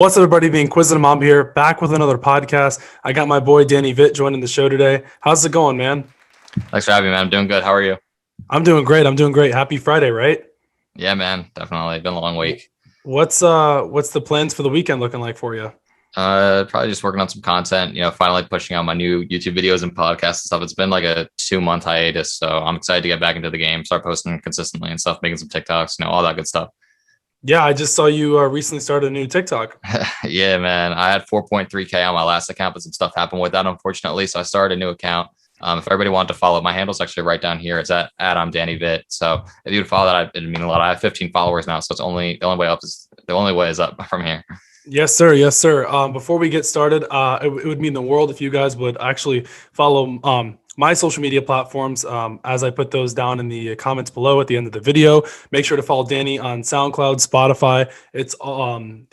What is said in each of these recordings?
What's up, everybody? The Inquisitive Mamba here, back with another podcast. I got my boy Danny Vitt joining the show today. How's it going, man? Thanks for having me, man. I'm doing good. How are you? I'm doing great. Happy Friday, right? Yeah, man. Definitely. Been a long week. What's the plans for the weekend looking like for you? Probably just working on some content, finally pushing out my new YouTube videos and podcasts and stuff. It's been like a 2-month hiatus, so I'm excited to get back into the game, start posting consistently and stuff, making some TikToks, all that good stuff. Yeah, I just saw you recently started a new TikTok. Yeah, man. I had 4.3K on my last account, but some stuff happened with that, unfortunately. So I started a new account. If everybody wanted to follow, my handle's actually right down here. It's at I'm Danny Vitt. So if you would follow that, it'd mean a lot. I have 15 followers now, so it's the only way is up from here. Yes, sir. Yes, sir. Before we get started, it would mean the world if you guys would actually follow my social media platforms as I put those down in the comments below at the end of the video. Make sure to follow Danny on SoundCloud, Spotify. It's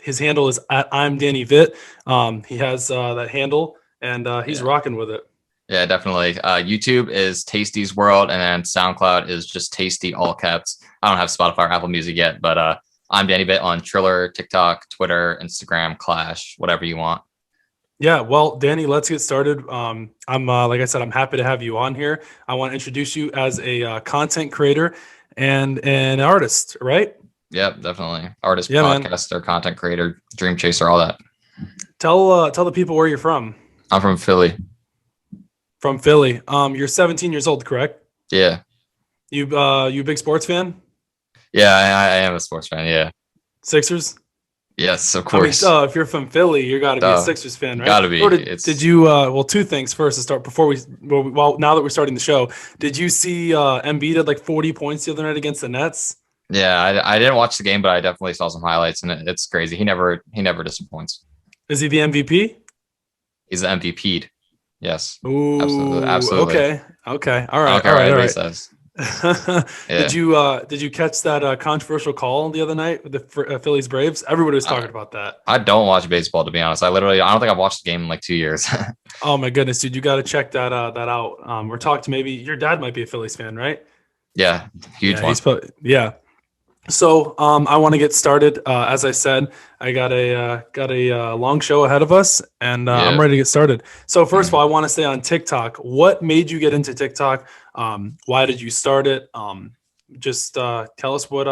his handle is at I'm Danny Vitt. He has that handle and he's rocking with it. Yeah, definitely. YouTube is Tasty's World, and then SoundCloud is just Tasty, all caps. I don't have Spotify or Apple Music yet, but I'm Danny Vitt on Triller, TikTok, Twitter, Instagram, Clash, whatever you want. Yeah, well, Danny, let's get started. I'm like I said, I'm happy to have you on here. I want to introduce you as a content creator and an artist, right? Yep, definitely. Artist, Yeah, podcaster, content creator, dream chaser, all that. Tell the people where you're from. I'm from Philly. From Philly. You're 17 years old, correct? Yeah. You a big sports fan? Yeah, I am a sports fan. Yeah. Sixers? Yes, of course. I mean, if you're from Philly, you got to be a Sixers fan, right? Gotta be. Did you? Well, two things first to start before now that we're starting the show, did you see Embiid had like 40 points the other night against the Nets? Yeah, I didn't watch the game, but I definitely saw some highlights, and it's crazy. He never disappoints. Is he the MVP? He's the MVP'd. Yes. Ooh, absolutely. Okay. All right. Says. Yeah. Did you catch that controversial call the other night with the Phillies Braves? Everybody was talking about that. I don't watch baseball, to be honest. I don't think I've watched the game in like 2 years. Oh my goodness, dude, you got to check that out. We're talking to maybe your dad might be a Phillies fan, right? Yeah, huge one. Yeah. So I want to get started. As I said, I got a long show ahead of us, and I'm ready to get started. So first of all, I want to stay on TikTok. What made you get into TikTok? Why did you start it? Just tell us what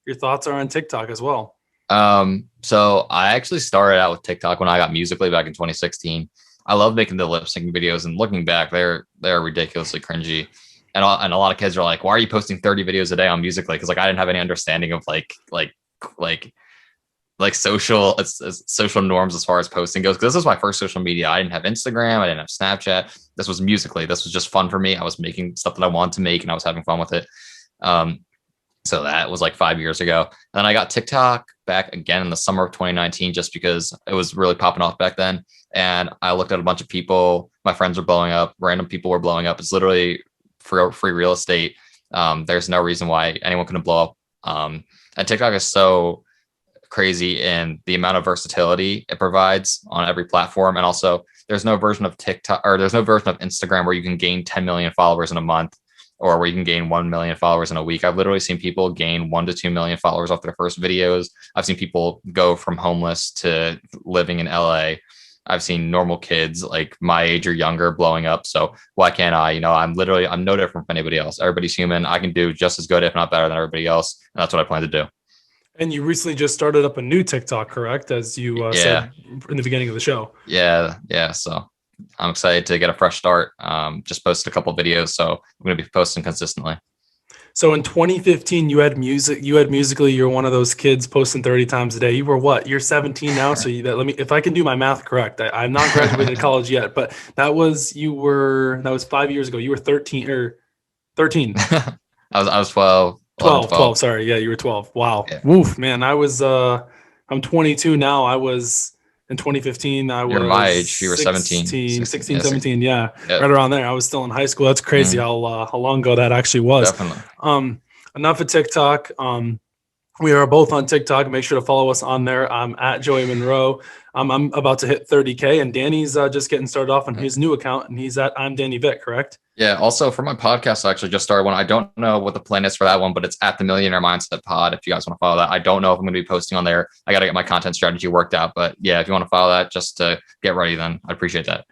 your thoughts are on TikTok as well. So I actually started out with TikTok when I got Musical.ly back in 2016. I love making the lip syncing videos, and looking back, they're ridiculously cringy. And a lot of kids are like, why are you posting 30 videos a day on Musical.ly? Because I didn't have any understanding of like social norms as far as posting goes. Because this was my first social media. I didn't have Instagram. I didn't have Snapchat. This was Musical.ly. This was just fun for me. I was making stuff that I wanted to make, and I was having fun with it. So that was like 5 years ago. And then I got TikTok back again in the summer of 2019, just because it was really popping off back then. And I looked at a bunch of people. My friends were blowing up. Random people were blowing up. It's literally free real estate. There's no reason why anyone couldn't blow up. And TikTok is so crazy in the amount of versatility it provides on every platform. And also there's no version of TikTok, or there's no version of Instagram where you can gain 10 million followers in a month, or where you can gain 1 million followers in a week. I've literally seen people gain 1 to 2 million followers off their first videos. I've seen people go from homeless to living in LA. I've seen normal kids like my age or younger blowing up. So why can't I? I'm no different from anybody else. Everybody's human. I can do just as good, if not better, than everybody else. And that's what I plan to do. And you recently just started up a new TikTok, correct? As you said in the beginning of the show. Yeah. So I'm excited to get a fresh start. Just posted a couple of videos, so I'm going to be posting consistently. So in 2015, you had Musical.ly. You're one of those kids posting 30 times a day. You were what? You're 17 now. So if I can do my math correct, I'm not graduated college yet, but that was 5 years ago. You were 13 or 13. I was 12. 12. Sorry. Yeah. You were 12. Wow. Yeah. Woof, man. I'm 22 now. I was in 2015. You're my age. You were 17. 16, 17. Yeah. Right around there. I was still in high school. That's crazy how long ago that actually was. Definitely. Enough of TikTok. We are both on TikTok. Make sure to follow us on there. I'm at Joey Monroe. I'm about to hit 30K, and Danny's just getting started off on his new account, and he's at I'm Danny Vick, correct? Yeah. Also, for my podcast, I actually just started one. I don't know what the plan is for that one, but it's at the Millionaire Mindset Pod. If you guys want to follow that, I don't know if I'm going to be posting on there. I got to get my content strategy worked out. But yeah, if you want to follow that, just to get ready, then I appreciate that.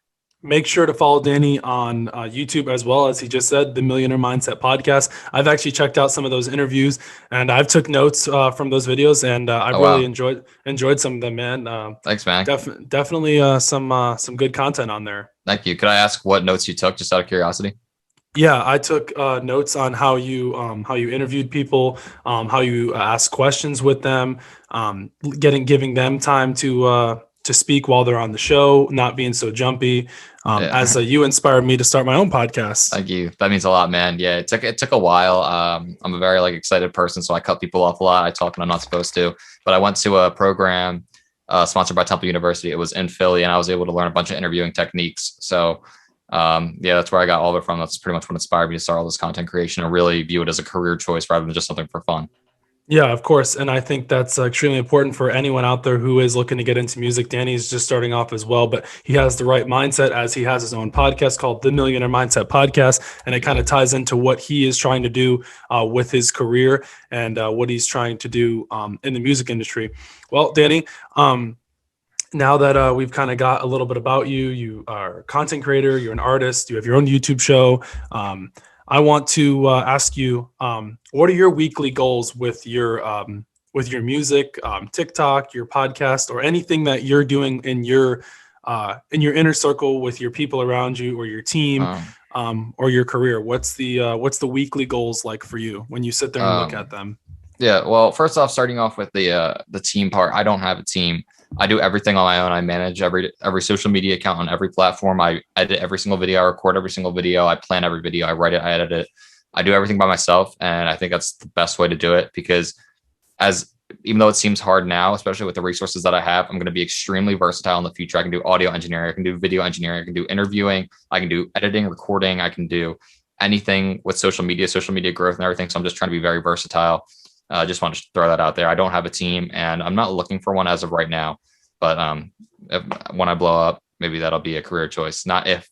Make sure to follow Danny on YouTube as well, as he just said, the Millionaire Mindset Podcast. I've actually checked out some of those interviews, and I've took notes from those videos, and I've really enjoyed some of them, man. Thanks, man. Definitely some good content on there. Thank you. Could I ask what notes you took, just out of curiosity? Yeah, I took notes on how you interviewed people, how you ask questions with them, giving them time to speak while they're on the show, not being so jumpy. As you inspired me to start my own podcast. Thank you. That means a lot, man. Yeah, it took a while. I'm a very excited person, so I cut people off a lot. I talk when I'm not supposed to. But I went to a program sponsored by Temple University. It was in Philly, and I was able to learn a bunch of interviewing techniques. So that's where I got all of it from. That's pretty much what inspired me to start all this content creation and really view it as a career choice rather than just something for fun. Yeah, of course. And I think that's extremely important for anyone out there who is looking to get into music. Danny's just starting off as well, but he has the right mindset, as he has his own podcast called the Millionaire Mindset Podcast. And it kind of ties into what he is trying to do with his career and what he's trying to do in the music industry. Well, Danny, now that we've kind of got a little bit about you, you are a content creator, you're an artist, you have your own YouTube show. I want to ask you, what are your weekly goals with your music, TikTok, your podcast, or anything that you're doing in your inner circle with your people around you, or your team, or your career? What's the weekly goals like for you when you sit there and look at them? Yeah, well, first off, starting off with the team part, I don't have a team. I do everything on my own. I manage every social media account on every platform. I edit every single video. I record every single video. I plan every video. I write it. I edit it. I do everything by myself. And I think that's the best way to do it, because even though it seems hard now, especially with the resources that I have, I'm going to be extremely versatile in the future. I can do audio engineering. I can do video engineering. I can do interviewing. I can do editing, recording. I can do anything with social media growth and everything. So I'm just trying to be very versatile. I just want to throw that out there. I don't have a team, and I'm not looking for one as of right now. But when I blow up, maybe that'll be a career choice. Not if,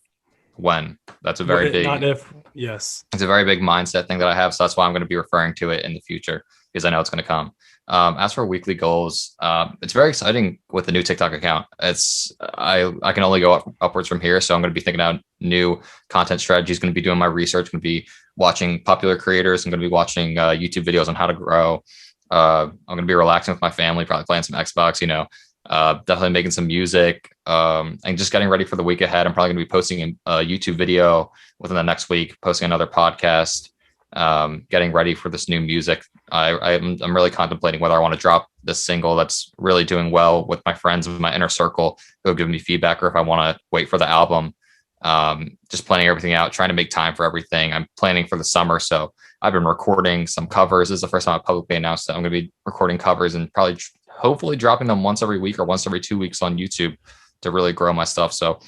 when. That's a very big. Not if. Yes. It's a very big mindset thing that I have. So that's why I'm going to be referring to it in the future, because I know it's going to come. As for weekly goals, it's very exciting with the new TikTok account. I can only go upwards from here. So I'm going to be thinking out new content strategies, going to be doing my research, going to be watching popular creators. I'm going to be watching YouTube videos on how to grow. I'm going to be relaxing with my family, probably playing some Xbox, definitely making some music, and just getting ready for the week ahead. I'm probably going to be posting a YouTube video within the next week, posting another podcast, getting ready for this new music. I'm really contemplating whether I want to drop this single that's really doing well with my friends, with my inner circle who have given me feedback, or if I want to wait for the album. Just planning everything out, trying to make time for everything. I'm planning for the summer. So I've been recording some covers. This is the first time I publicly announced that I'm going to be recording covers and probably hopefully dropping them once every week or once every 2 weeks on YouTube to really grow my stuff. So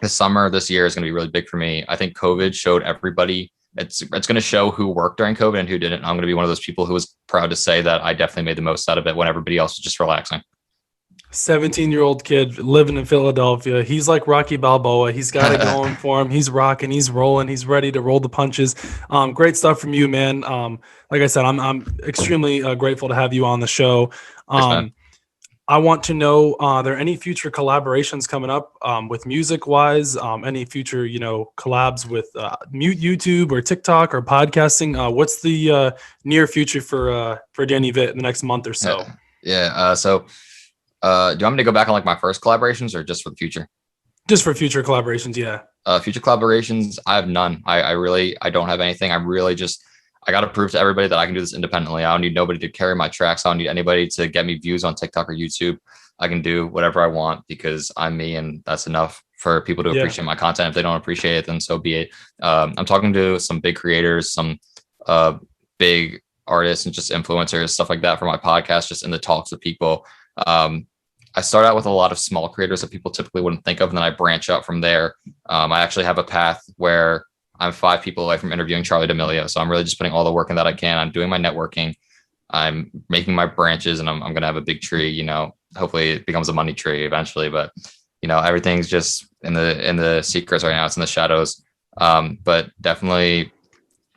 this year is going to be really big for me. I think COVID showed everybody. It's going to show who worked during COVID and who didn't. I'm going to be one of those people who was proud to say that I definitely made the most out of it when everybody else was just relaxing. 17-year-old kid living in Philadelphia. He's like Rocky Balboa. He's got it going for him. He's rocking. He's rolling. He's ready to roll the punches. Great stuff from you, man. Like I said, I'm extremely grateful to have you on the show. Thanks, I want to know, are there any future collaborations coming up with music-wise? Any future, collabs with YouTube or TikTok or podcasting? What's the near future for Danny Vitt in the next month or so? Yeah. So. Do you want me to go back on my first collaborations or just for the future? Just for future collaborations, yeah. Future collaborations, I have none. I don't have anything. I got to prove to everybody that I can do this independently. I don't need nobody to carry my tracks. I don't need anybody to get me views on TikTok or YouTube. I can do whatever I want because I'm me, and that's enough for people to appreciate my content. If they don't appreciate it, then so be it. I'm talking to some big creators, some big artists and just influencers, stuff like that for my podcast, just in the talks with people. I start out with a lot of small creators that people typically wouldn't think of, and then I branch out from there. I actually have a path where I'm 5 people away from interviewing Charlie D'Amelio. So I'm really just putting all the work in that I can. I'm doing my networking. I'm making my branches, and I'm gonna have a big tree. Hopefully it becomes a money tree eventually. But everything's just in the secrets right now. It's in the shadows. But definitely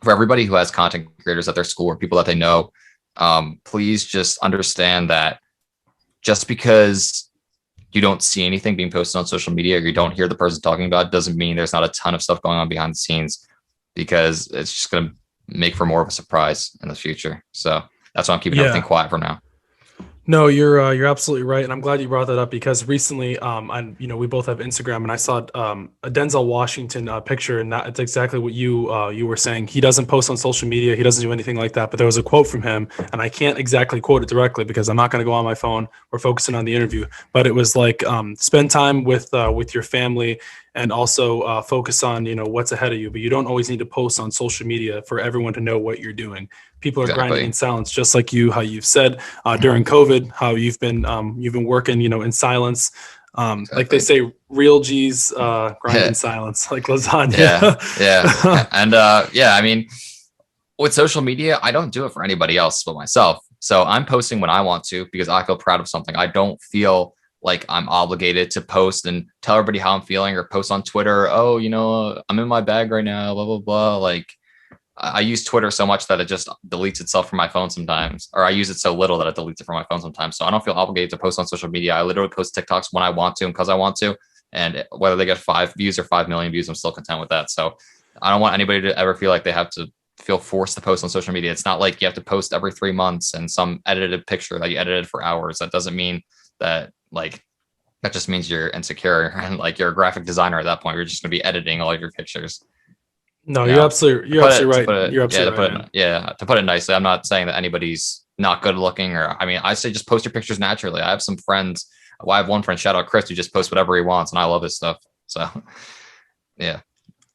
for everybody who has content creators at their school or people that they know, please just understand that just because you don't see anything being posted on social media or you don't hear the person talking about it doesn't mean there's not a ton of stuff going on behind the scenes, because it's just going to make for more of a surprise in the future. So that's why I'm keeping everything Yeah. quiet for now. No, you're absolutely right, and I'm glad you brought that up because recently, we both have Instagram, and I saw a Denzel Washington picture, and that's exactly what you were saying. He doesn't post on social media, he doesn't do anything like that. But there was a quote from him, and I can't exactly quote it directly because I'm not going to go on my phone. We're focusing on the interview, but it was like spend time with your family, and also focus on what's ahead of you. But you don't always need to post on social media for everyone to know what you're doing. People are grinding in Exactly. silence, just like you, how you've said during COVID, how you've been working, in silence. Like they Exactly. say, real G's grind in silence, like Yeah. lasagna. Yeah. And yeah, I mean, with social media, I don't do it for anybody else but myself. So I'm posting when I want to because I feel proud of something. I don't feel like I'm obligated to post and tell everybody how I'm feeling, or post on Twitter, oh, I'm in my bag right now, blah, blah, blah. Like, I use Twitter so much that it just deletes itself from my phone sometimes, or I use it so little that it deletes it from my phone sometimes. So I don't feel obligated to post on social media. I literally post TikToks when I want to and because I want to. And whether they get 5 views or 5 million views, I'm still content with that. So I don't want anybody to ever feel like they have to feel forced to post on social media. It's not like you have to post every 3 months and some edited picture that you edited for hours. That doesn't mean that, like, that just means you're insecure and like you're a graphic designer at that point. You're just going to be editing all of your pictures. No, you you're know absolutely to you're put it absolutely to right. put it You're yeah to absolutely right, put it man. yeah to put it nicely. I'm not saying that anybody's not good looking, or I mean, I say just post your pictures naturally. I have some friends. Well, I have one friend, shout out Chris, who just posts whatever he wants, and I love his stuff. So yeah,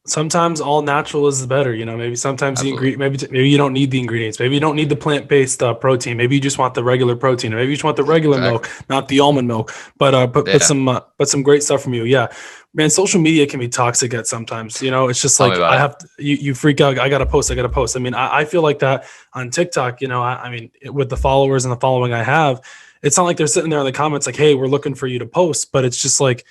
Sometimes all natural is better. Maybe sometimes the absolutely. ingredient, maybe you don't need the ingredients. Maybe you don't need the plant-based protein. Maybe you just want the regular protein, or maybe you just want the regular milk, Exactly. not the almond milk. Yeah, But some great stuff from you. Yeah, man. Social media can be toxic at sometimes. It's just tell me like about I it. have to, you freak out. I gotta post. I gotta post. I mean, I feel like that on TikTok. I mean, with the followers and the following I have, it's not like they're sitting there in the comments like, "Hey, we're looking for you to post," but it's just like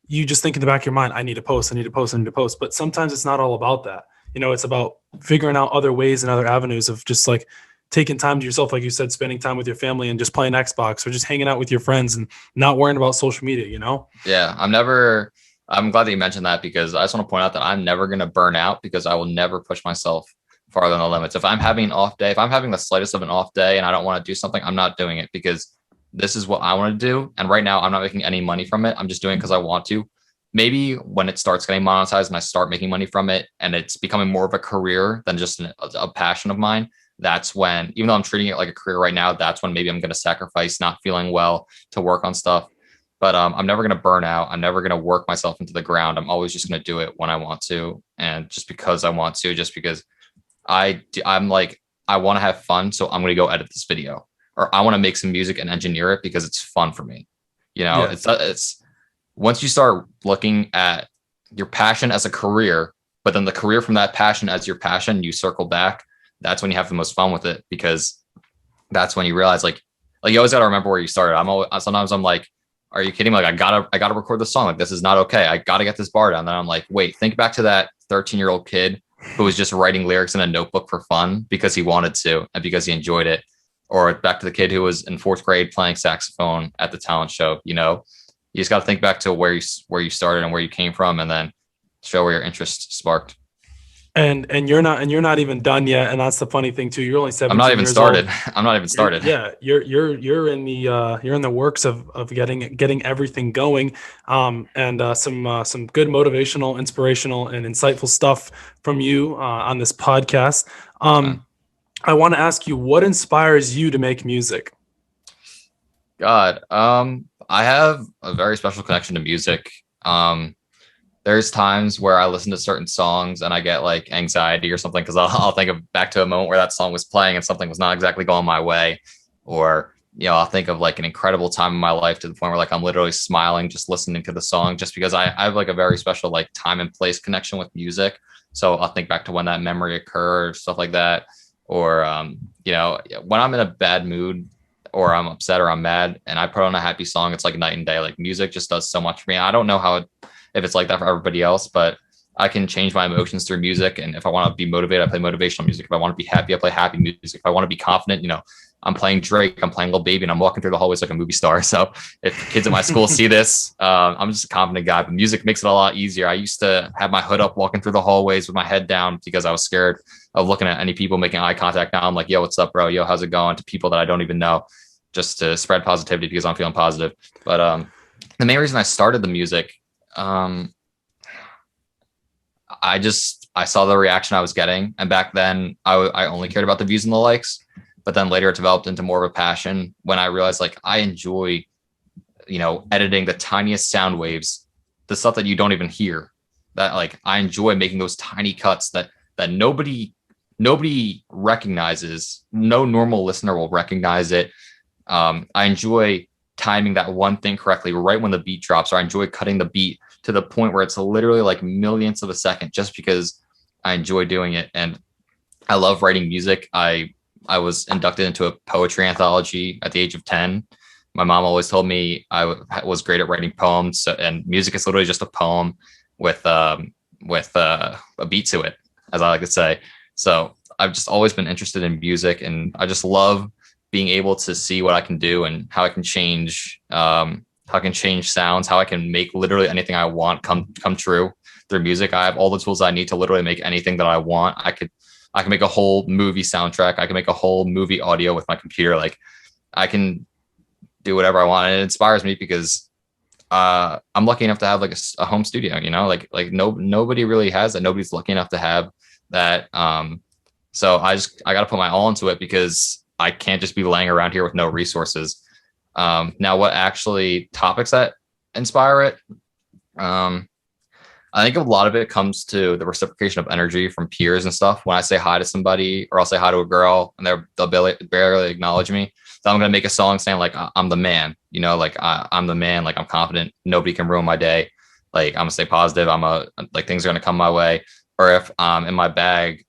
you just think in the back of your mind, I need to post, I need to post, I need to post. But sometimes it's not all about that. It's about figuring out other ways and other avenues of just like taking time to yourself, like you said, spending time with your family and just playing Xbox or just hanging out with your friends and not worrying about social media. Yeah, I'm glad that you mentioned that, because I just want to point out that I'm never going to burn out, because I will never push myself farther than the limits. If I'm having an off day, if I'm having the slightest of an off day and I don't want to do something, I'm not doing it, because this is what I want to do. And right now I'm not making any money from it. I'm just doing it because I want to. Maybe when it starts getting monetized and I start making money from it and it's becoming more of a career than just a passion of mine, that's when, even though I'm treating it like a career right now, that's when maybe I'm going to sacrifice not feeling well to work on stuff. But I'm never going to burn out. I'm never going to work myself into the ground. I'm always just going to do it when I want to, and just because I want to, just because I'm like, I want to have fun, so I'm going to go edit this video, or I want to make some music and engineer it because it's fun for me. Yeah. It's once you start looking at your passion as a career, but then the career from that passion as your passion, you circle back. That's when you have the most fun with it, because that's when you realize, like you always got to remember where you started. Sometimes I'm like, are you kidding? Like, I gotta record the song. Like, this is not okay. I gotta get this bar down. Then I'm like, wait, think back to that 13-year-old kid who was just writing lyrics in a notebook for fun because he wanted to and because he enjoyed it. Or back to the kid who was in fourth grade playing saxophone at the talent show. You just got to think back to where you started and where you came from, and then show where your interest sparked. And you're not even done yet. And that's the funny thing too. You're only I'm not 17 even years old. started. I'm not even started. Yeah, you're in the works of getting everything going, and some good motivational, inspirational, and insightful stuff from you on this podcast. Thanks, man. I want to ask you, what inspires you to make music? God, I have a very special connection to music. Um, there's times where I listen to certain songs and I get like anxiety or something, because I'll think of back to a moment where that song was playing and something was not exactly going my way, or I'll think of like an incredible time in my life to the point where like I'm literally smiling just listening to the song, just because I have like a very special like time and place connection with music. So I'll think back to when that memory occurred, stuff like that. or when I'm in a bad mood or I'm upset or I'm mad and I put on a happy song, it's like night and day. Like music just does so much for me. I don't know if it's like that for everybody else, but I can change my emotions through music. And if I want to be motivated, I play motivational music. If I want to be happy, I play happy music. If I want to be confident, I'm playing Drake, I'm playing Lil Baby, and I'm walking through the hallways like a movie star. So if kids at my school see this, I'm just a confident guy, but music makes it a lot easier. I used to have my hood up walking through the hallways with my head down because I was scared of looking at any people making eye contact. Now I'm like, yo, what's up, bro? Yo, how's it going? To people that I don't even know, just to spread positivity because I'm feeling positive. But the main reason I started the music, I saw the reaction I was getting. And back then I only cared about the views and the likes. But then later it developed into more of a passion when I realized like I enjoy, editing the tiniest sound waves, the stuff that you don't even hear. That like I enjoy making those tiny cuts that nobody recognizes. No normal listener will recognize it. I enjoy timing that one thing correctly right when the beat drops, or I enjoy cutting the beat to the point where it's literally like millionths of a second just because I enjoy doing it. And I love writing music. I was inducted into a poetry anthology at the age of 10. My mom always told me I was great at writing poems, and music is literally just a poem with a beat to it, as I like to say. So I've just always been interested in music, and I just love being able to see what I can do and how I can change sounds, how I can make literally anything I want come true through music. I have all the tools I need to literally make anything that I want. I can make a whole movie soundtrack. I can make a whole movie audio with my computer. Like I can do whatever I want. And it inspires me because I'm lucky enough to have like a home studio, nobody really has that. Nobody's lucky enough to have that. So I got to put my all into it because I can't just be laying around here with no resources. Now what actually topics that inspire it? I think a lot of it comes to the reciprocation of energy from peers and stuff. When I say hi to somebody or I'll say hi to a girl and they'll barely acknowledge me, so I'm going to make a song saying like, I'm the man, I'm the man. Like I'm confident. Nobody can ruin my day. Like I'm gonna stay positive. Like things are going to come my way. Or if I'm in my bag,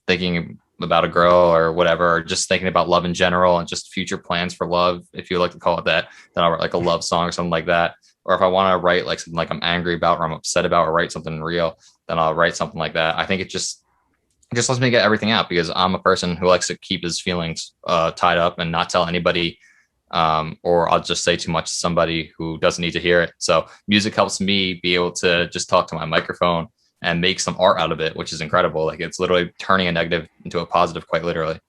thinking about a girl or whatever, or just thinking about love in general and just future plans for love, if you like to call it that, then I'll write like a love song or something like that. Or if I want to write like something like I'm angry about or I'm upset about or write something real, then I'll write something like that. I think it just lets me get everything out because I'm a person who likes to keep his feelings tied up and not tell anybody, or I'll just say too much to somebody who doesn't need to hear it. So music helps me be able to just talk to my microphone and make some art out of it, which is incredible. Like it's literally turning a negative into a positive, quite literally.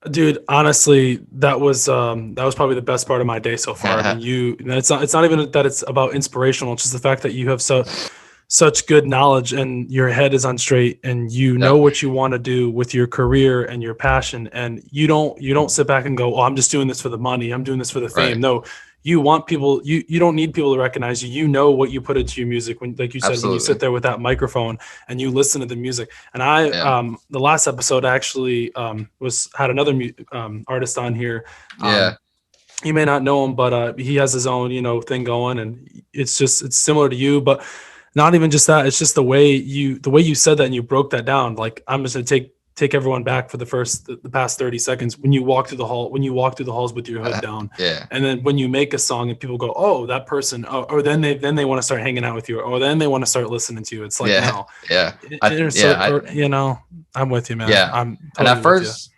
Dude, honestly, that was probably the best part of my day so far. I mean, it's not even that it's about inspirational. It's just the fact that you have such good knowledge and your head is on straight and you know what you want to do with your career and your passion. And you don't sit back and go, oh, I'm just doing this for the money. I'm doing this for the fame. Right. No, you want people, you don't need people to recognize you. You know what you put into your music when, like you said, Absolutely. when you sit there with that microphone and you listen to the music. And the last episode I actually had another artist on here. You may not know him, but he has his own, thing going, and it's similar to you, but not even just that. It's just the way you said that and you broke that down. Like I'm just gonna take everyone back for the past 30 seconds when you walk through the halls with your hood down. And then when you make a song and people go, oh, that person, or then they want to start hanging out with you, or then they want to start listening to you. It's like, no. I'm with you, man. Yeah. I'm totally and at first,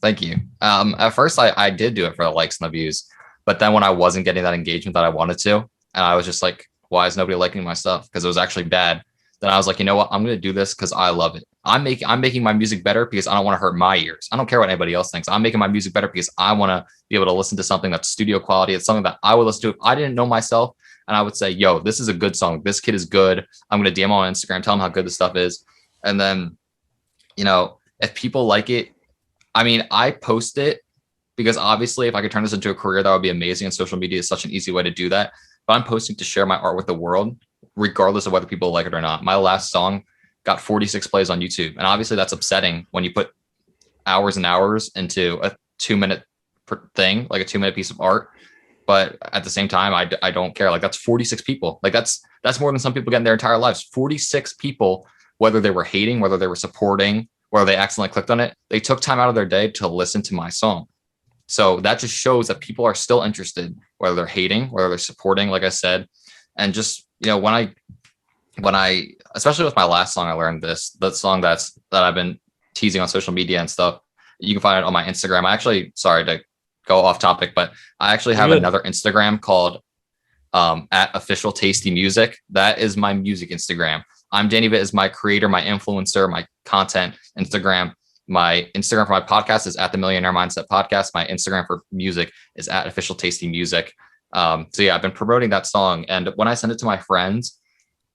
thank you. At first I did do it for the likes and the views, but then when I wasn't getting that engagement that I wanted to, and I was just like, why is nobody liking my stuff? Because it was actually bad. Then I was like, you know what? I'm going to do this because I love it. I'm making my music better because I don't want to hurt my ears. I don't care what anybody else thinks. I'm making my music better because I want to be able to listen to something that's studio quality. It's something that I would listen to if I didn't know myself. And I would say, yo, this is a good song. This kid is good. I'm going to DM him on Instagram, tell him how good this stuff is. And then, if people like it, I mean, I post it because obviously if I could turn this into a career, that would be amazing. And social media is such an easy way to do that. But I'm posting to share my art with the world, regardless of whether people like it or not. My last song got 46 plays on YouTube. And obviously that's upsetting when you put hours and hours into a 2-minute thing, like a 2-minute piece of art. But at the same time, I don't care. Like that's 46 people. Like that's more than some people get in their entire lives. 46 people, whether they were hating, whether they were supporting, where they accidentally clicked on it, they took time out of their day to listen to my song. So that just shows that people are still interested, whether they're hating, whether they're supporting, like I said. And just, when I, especially with my last song, I learned that song that I've been teasing on social media and stuff. You can find it on my Instagram. I actually, sorry to go off topic, but I actually have another Instagram called at Official Tasty Music. That is my music Instagram. I'm Danny Vitt is my creator, my influencer, my content Instagram. My Instagram for my podcast is at the Millionaire Mindset Podcast. My Instagram for music is at Official Tasty Music. So yeah, I've been promoting that song. And when I send it to my friends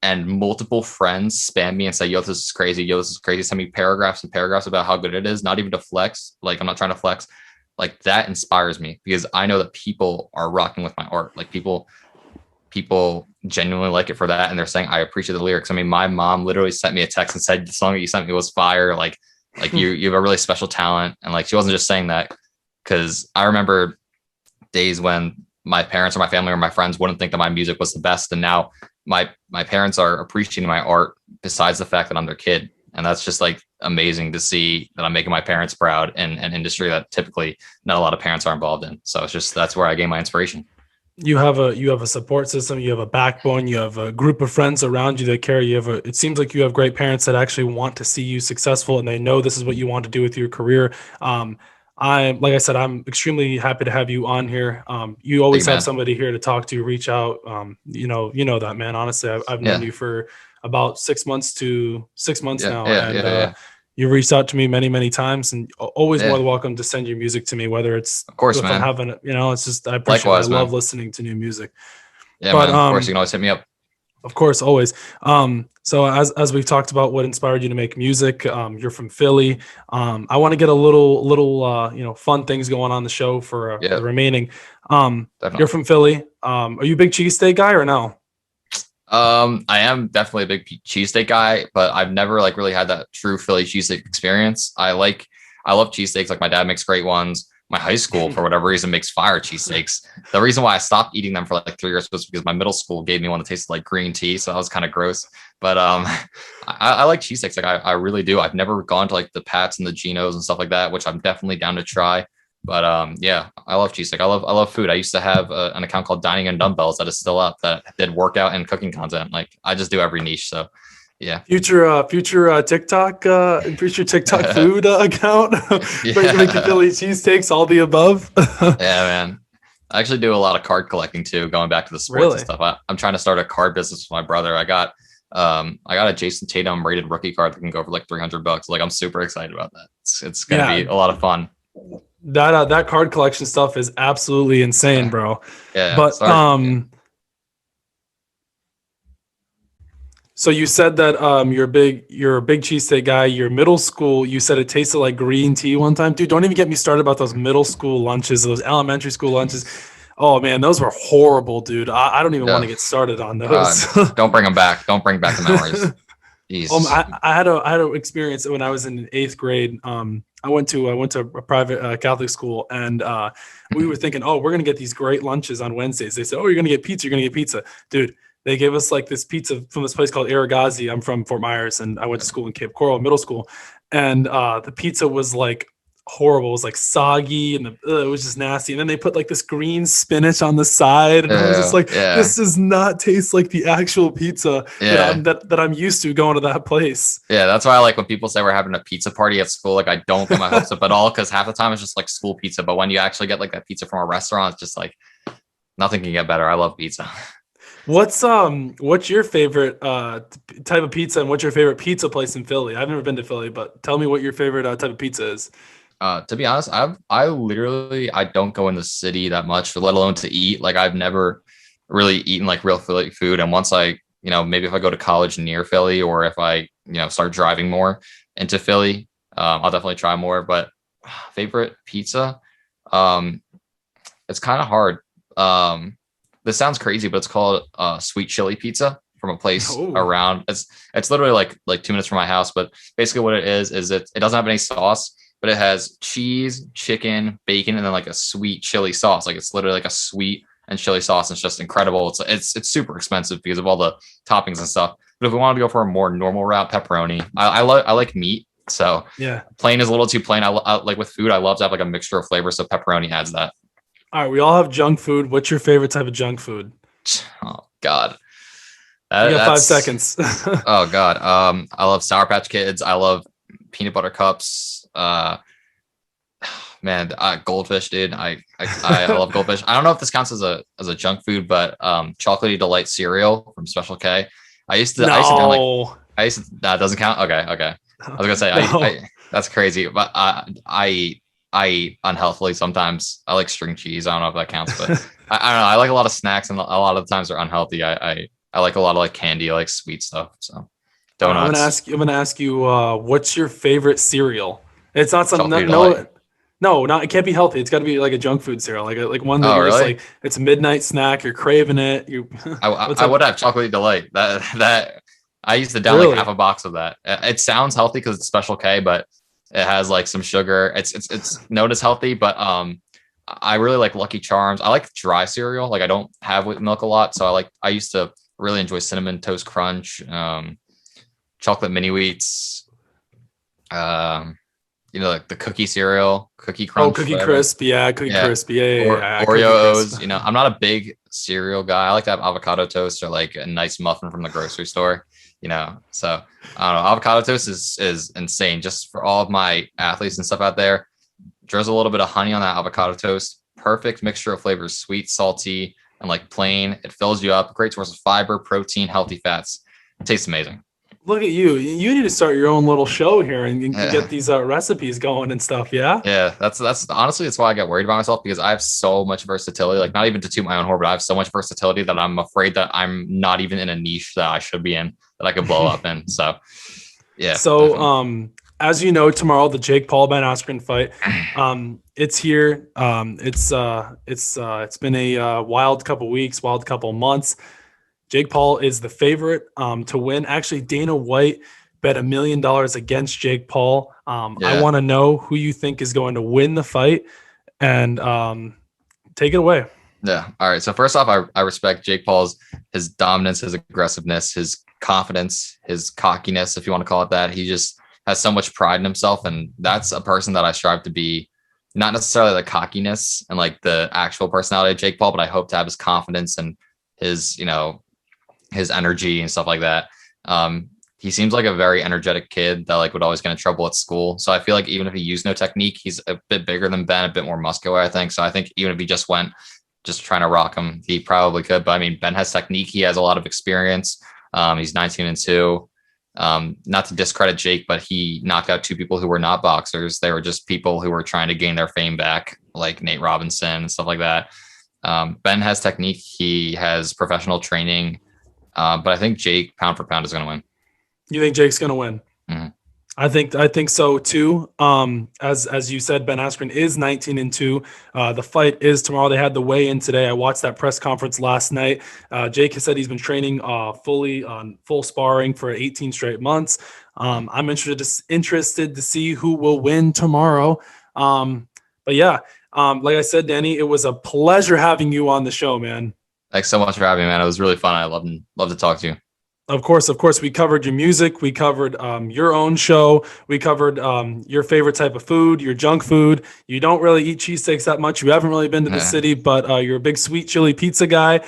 and multiple friends spam me and say, yo, this is crazy. Yo, this is crazy. Send me paragraphs and paragraphs about how good it is. Not even to flex. Like, I'm not trying to flex. Like, that inspires me because I know that people are rocking with my art. Like, people genuinely like it for that. And they're saying, I appreciate the lyrics. I mean, my mom literally sent me a text and said, the song that you sent me was fire. Like you have a really special talent. And like, she wasn't just saying that, because I remember days when my parents or my family or my friends wouldn't think that my music was the best. And now my parents are appreciating my art besides the fact that I'm their kid. And that's just like amazing to see that I'm making my parents proud in an industry that typically not a lot of parents are involved in. So it's just, that's where I gain my inspiration. You have a support system, you have a backbone, you have a group of friends around you that care. It seems like you have great parents that actually want to see you successful, and they know this is what you want to do with your career. Like I said, I'm extremely happy to have you on here. You always have somebody here to talk to, reach out. You know that, man. Honestly, I've known you for about 6 months now. You reached out to me many, many times, and always more than welcome to send your music to me, whether it's, of course, if man. I'm having it, it's just, I appreciate it. I love listening to new music. Yeah, but, man, of course, you can always hit me up. Of course, always. So as we've talked about what inspired you to make music, you're from Philly. I want to get a little fun things going on the show for the remaining. You're from Philly. Are you a big cheesesteak guy or no? I am definitely a big cheesesteak guy, but I've never like really had that true Philly cheesesteak experience. I love cheesesteaks. Like, my dad makes great ones. My high school, for whatever reason, makes fire cheesesteaks. The reason why I stopped eating them for like 3 years was because my middle school gave me one that tasted like green tea. So that was kind of gross. But I like cheesesteaks. Like, I really do. I've never gone to like the Pats and the Genos and stuff like that, which I'm definitely down to try. But yeah, I love cheesesteak. I love food. I used to have an account called Dining and Dumbbells that is still up that did workout and cooking content. Like, I just do every niche. So yeah. Future TikTok food account. Making Philly cheesesteaks, all the above. Yeah, man. I actually do a lot of card collecting too, going back to the sports and stuff. I'm trying to start a card business with my brother. I got a Jason Tatum rated rookie card that can go for like $300. Like, I'm super excited about that. It's gonna be a lot of fun. That card collection stuff is absolutely insane, bro. Yeah. But so you said that you're a big cheesesteak guy. Your middle school, you said it tasted like green tea one time. Dude, don't even get me started about those middle school lunches, those elementary school lunches. Oh man, those were horrible, dude. I don't even want to get started on those. Don't bring them back. Don't bring back the memories. I had an experience when I was in 8th grade. I went to a private Catholic school, and we were thinking, oh, we're gonna get these great lunches on Wednesdays. They said, oh, you're gonna get pizza, dude. They gave us like this pizza from this place called Aragazzi. I'm from Fort Myers, and I went to school in Cape Coral Middle School, and the pizza was like horrible. It was like soggy, and it was just nasty. And then they put like this green spinach on the side, and I was just like, this does not taste like the actual pizza that I'm used to going to that place. Yeah, that's why I like when people say we're having a pizza party at school. Like, I don't get my hopes up at all, because half the time it's just like school pizza. But when you actually get like that pizza from a restaurant, it's just like nothing can get better. I love pizza. What's your favorite type of pizza, and what's your favorite pizza place in Philly? I've never been to Philly, but tell me what your favorite type of pizza is. To be honest, I literally don't go in the city that much, let alone to eat. Like, I've never really eaten like real Philly food. And once I, maybe if I go to college near Philly, or if I, start driving more into Philly, I'll definitely try more. But favorite pizza, it's kind of hard. This sounds crazy, but it's called sweet chili pizza from a place around. It's literally like 2 minutes from my house. But basically what it is it doesn't have any sauce, but it has cheese, chicken, bacon, and then like a sweet chili sauce. Like, it's literally like a sweet and chili sauce. It's just incredible. It's super expensive because of all the toppings and stuff. But if we wanted to go for a more normal route, pepperoni. I like meat. So Yeah. plain is a little too plain. I like with food, I love to have like a mixture of flavors. So pepperoni adds that. All right. We all have junk food. What's your favorite type of junk food? Oh God. You got 5 That's seconds. oh God. I love Sour Patch Kids. I love peanut butter cups. Man, goldfish, dude. I love goldfish. I don't know if this counts as a junk food, but chocolatey delight cereal from Special K. I used to down like No. that doesn't count. Okay. I was gonna say No. I that's crazy, but I eat unhealthily sometimes. I like string cheese. I don't know if that counts, but I don't know. I like a lot of snacks, and a lot of the times they're unhealthy. I like a lot of like candy, I like sweet stuff. So donuts. I'm gonna ask you. What's your favorite cereal? It's not some Chocolatey no. delight. No, not it can't be healthy. It's got to be like a junk food cereal, like one that Oh you're just really? like it's a midnight snack. You're craving it. You what's I up? would have chocolate delight. That I used to down like half Really? a box of that. It sounds healthy because it's Special K, but it has like some sugar. It's known as healthy, but I really like Lucky Charms. I like dry cereal. Like I don't have with milk a lot, so I used to really enjoy Cinnamon Toast Crunch, chocolate mini wheats, like the cookie cereal, Cookie Oh, Crunch, Cookie whatever. Crisp. Yeah, Cookie Yeah, Crisp. Yeah. Cookie Oreo Crisp. O's. I'm not a big cereal guy. I like to have avocado toast or like a nice muffin from the grocery store. So I don't know. Avocado toast is insane. Just for all of my athletes and stuff out there, drizzle a little bit of honey on that avocado toast. Perfect mixture of flavors: sweet, salty, and like plain. It fills you up. Great source of fiber, protein, healthy fats. It tastes amazing. Look at you. You need to start your own little show here and Yeah. get these recipes going and stuff. Yeah. Yeah, that's honestly that's why I get worried about myself because I have so much versatility. Like not even to toot my own horn, but I have so much versatility that I'm afraid that I'm not even in a niche that I should be in that I could blow up in. So yeah, So, definitely. as you know, tomorrow the Jake Paul Ben Askren fight, it's here. It's been a wild couple weeks, wild couple months. Jake Paul is the favorite to win. Actually, Dana White bet $1 million against Jake Paul. I Yeah. want to know who you think is going to win the fight, and take it away. Yeah. All right. So first off, I respect Jake Paul's his dominance, his aggressiveness, his confidence, his cockiness, if you want to call it that. He just has so much pride in himself. And that's a person that I strive to be, not necessarily the cockiness and like the actual personality of Jake Paul, but I hope to have his confidence and his, his energy and stuff like that. He seems like a very energetic kid that like would always get in trouble at school. So I feel like even if he used no technique, he's a bit bigger than Ben, a bit more muscular, I think. So I think even if he just went just trying to rock him, he probably could. But I mean, Ben has technique. He has a lot of experience. He's 19-2. Not to discredit Jake, but he knocked out 2 people who were not boxers. They were just people who were trying to gain their fame back, like Nate Robinson and stuff like that. Ben has technique. He has professional training. But I think Jake, pound for pound, is going to win. You think Jake's going to win? Mm-hmm. I think so too. As you said, Ben Askren is 19-2. The fight is tomorrow. They had the weigh-in today. I watched that press conference last night. Jake has said he's been training fully on full sparring for 18 straight months. I'm interested to see who will win tomorrow. But yeah, like I said, Danny, it was a pleasure having you on the show, man. Thanks so much for having me, man. It was really fun. I love to talk to you. Of course, we covered your music. We covered your own show. We covered your favorite type of food, your junk food. You don't really eat cheesesteaks that much. You haven't really been to the city, but you're a big sweet chili pizza guy.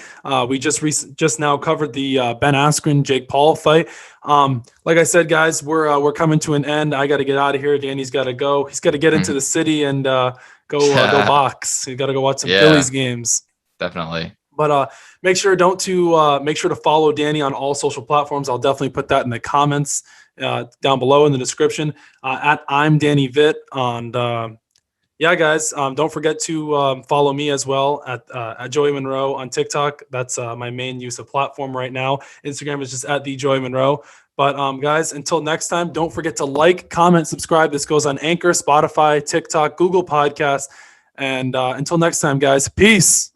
We just now covered the Ben Askren Jake Paul fight. Like I said, guys, we're coming to an end. I got to get out of here. Danny's got to go. He's got to get into the city and go box. He's got to go watch some Phillies games. Definitely. But make sure to follow Danny on all social platforms. I'll definitely put that in the comments down below in the description. At I'm Danny Vitt. And yeah, guys, don't forget to follow me as well at Joey Monroe on TikTok. That's my main use of platform right now. Instagram is just at the Joey Monroe. But guys, until next time, don't forget to like, comment, subscribe. This goes on Anchor, Spotify, TikTok, Google Podcasts. And until next time, guys, peace.